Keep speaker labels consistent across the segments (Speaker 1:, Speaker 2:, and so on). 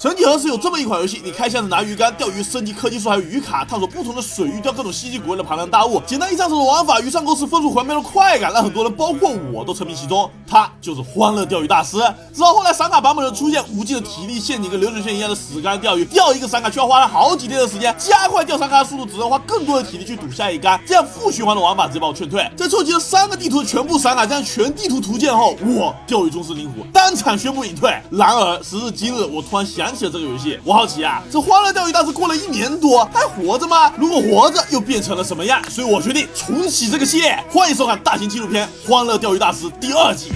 Speaker 1: 曾几何时有这么一款游戏，你开箱子拿鱼竿钓鱼，升级科技树还有鱼卡，探索不同的水域，钓各种稀奇古怪的庞然大物。简单易上手的玩法，鱼上钩时分数还原的快感，让很多人包括我都沉迷其中。它就是欢乐钓鱼大师。直到后来闪卡版本的出现，无尽的体力陷阱跟流水线一样的死竿钓鱼，钓一个闪卡需要花了好几天的时间，加快钓闪卡的速度，只能花更多的体力去赌下一竿。这样负循环的玩法直接把我劝退。在凑齐了3个地图的全部闪卡，加上全地图图鉴后，我钓鱼宗师灵狐单场宣布隐退。然而时至今日，我突然想起了这个游戏。我好奇啊，这欢乐钓鱼大师过了1年多，还活着吗？如果活着，又变成了什么样？所以我决定重启这个系列。欢迎收看大型纪录片《欢乐钓鱼大师》第2季。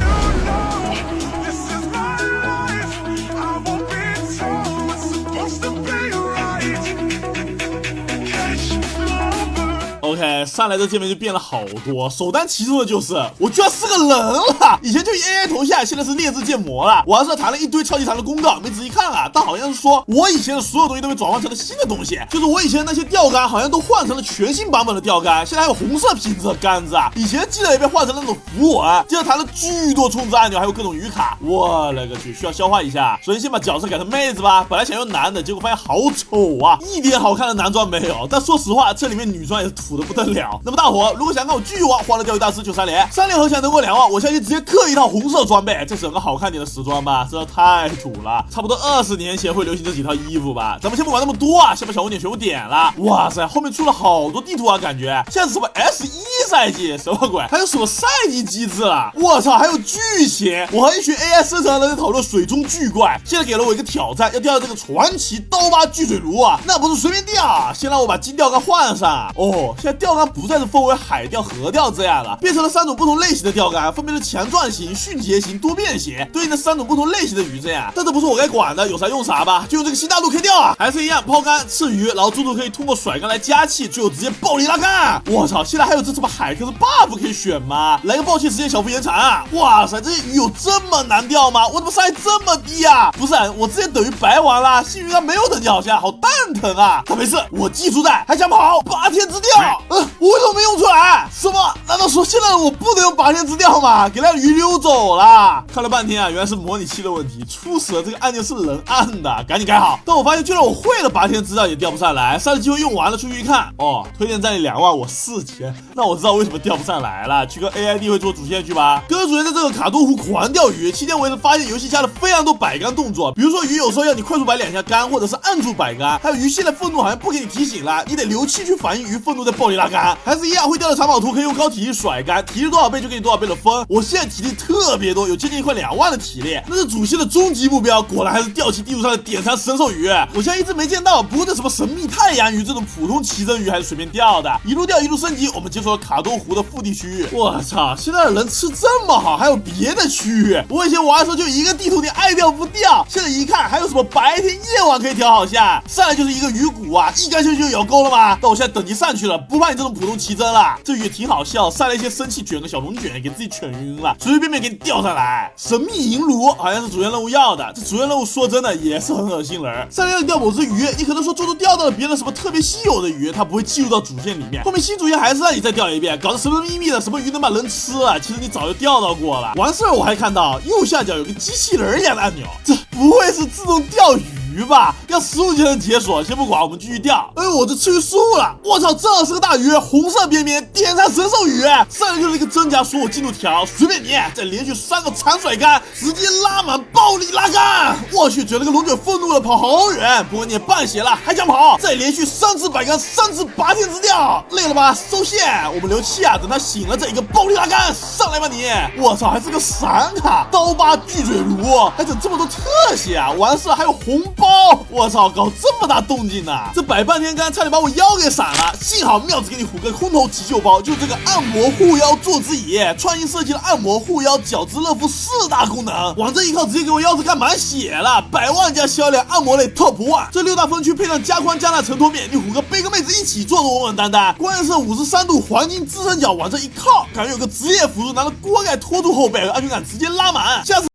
Speaker 1: OK， 上来这界面就变了好多，首当其冲的就是我居然是个人了。以前就 AI 头像，现在是劣质建模了。我还是谈了一堆超级长的公告，没仔细看啊，但好像是说我以前的所有东西都被转换成了新的东西，就是我以前的那些钓竿好像都换成了全新版本的钓竿，现在还有红色品质的杆子啊，以前记得也被换成了那种符文。接着谈了巨多充值按钮，还有各种鱼卡，我勒个去，需要消化一下。首先先把角色改成妹子吧，本来想用男的，结果发现好丑啊，一点好看的男装没有。但说实话，这里面女装也是土的不得了。那么大伙如果想看我继续玩欢乐钓鱼大师，就3连合起来能过2万，我相信直接刻一套红色装备，这整个好看点的时装吧，真的太土了。差不多20年前会流行这几套衣服吧。咱们先不管那么多啊，先把小红点全部点了。哇塞，后面出了好多地图啊，感觉现在是什么 S1赛季，什么鬼？还有什么赛季机制了？我操，还有剧情！我和一群 AI 生成的人在讨论水中巨怪，现在给了我一个挑战，要钓这个传奇刀疤巨嘴鲈啊，那不是随便钓，先让我把金钓竿换上。哦，现在钓竿不再是分为海钓、河钓这样了，变成了3种不同类型的钓竿，分别是强壮型、迅捷型、多变型，对应的3种不同类型的鱼这样。但这不是我该管的，有啥用啥吧，就用这个新大陆可以钓啊，还是一样抛竿刺鱼，然后猪猪可以通过甩竿来加气，最后直接暴力拉竿。我操，现在还有这什么海克斯 buff 可以选吗？来个暴气时间小幅延长啊！哇塞，这些鱼有这么难钓吗？我怎么伤害这么低啊？不是，我之前等于白玩了，幸运竿没有等级好像，好蛋疼啊！但没事，我记住在，还想跑8天之钓，我为什么没用出来？什么？难道说现在我不能用8天之钓吗？给那鱼溜走了。看了半天啊，原来是模拟器的问题，初始的这个按键是人按的，赶紧改好。但我发现就算我会了8天之钓也钓不上来，上次机会用完了，出去一看，哦，推荐战力2万，我4千，那我知道为什么钓不上来了，去个 AID 会做主线去吧。跟着主线在这个卡多湖狂钓鱼，期间我也是发现游戏加了非常多摆竿动作，比如说鱼有时候要你快速摆2下竿，或者是按住摆竿，还有鱼现在愤怒好像不给你提醒了，你得留气去反应鱼愤怒再暴力拉竿，还是一样会钓的长跑图可以用高体力甩竿，体力多少倍就给你多少倍的分。我现在体力特别多，有接近快2万的体力，那是主线的终极目标，果然还是钓起地图上的点餐神兽鱼。我现在一直没见到，不过这什么神秘太阳鱼这种普通奇珍鱼还是随便钓的，一路钓一路升级，我们接触了卡多湖的腹地区域。我操，现在的人吃这么好，还有别的区域。我以前玩的时候就一个地图，你爱钓不钓，现在一看还有什么白天夜晚可以调好下，上来就是一个鱼骨啊，一竿下去就咬钩了吗？但我现在等级上去了，不怕你这种普通奇珍了。这鱼也挺好笑，上来一些生气卷个小龙卷，给自己卷晕了，随随便便给你钓上来。神秘银鲈好像是主线任务要的，这主线任务说真的也是很恶心人。上来让你钓某只鱼，你可能说猪猪钓到了别人什么特别稀有的鱼，它不会记录到主线里面，后面新主线还是让你再钓一遍，搞得神秘秘的什么鱼能把人吃了，其实你早就钓到过了。完事儿我还看到右下角有个机器人一样的按钮，这不会是自动钓鱼吧？要15级才能解锁，先不管，我们继续钓。我这吃鱼失误了，我操，这是个大鱼，红色边边，点餐神兽鱼，上来就是一个真假所有进度条，随便你，再连续3个长甩竿，直接拉满暴力拉竿。我去，卷了个龙卷愤怒了，跑好远，不过你也半血了，还想跑？再连续3次摆竿，3次8天之钓，累了吧？收线，我们留气啊，等他醒了再一个暴力拉竿，上来吧你！我操，还是个闪卡，刀疤巨嘴鲈，还整这么多特写啊！完事还有红包，我操，搞这么大动静呢！这摆半天竿差点把我腰给闪了，幸好妙子给你唬个空投急救包，就这个按摩护腰坐姿椅，创意设计了按摩护腰、角质热敷4大功能，往这一靠直接给我腰子干满血了，100万加销量按摩类 TOP 1。这6大分区配上加宽加大承托面，你唬个背个妹子一起坐的稳稳当当。关键是53度黄金支撑脚往这一靠，感觉有个职业辅助拿着锅盖拖住后背，安全感直接拉满。下次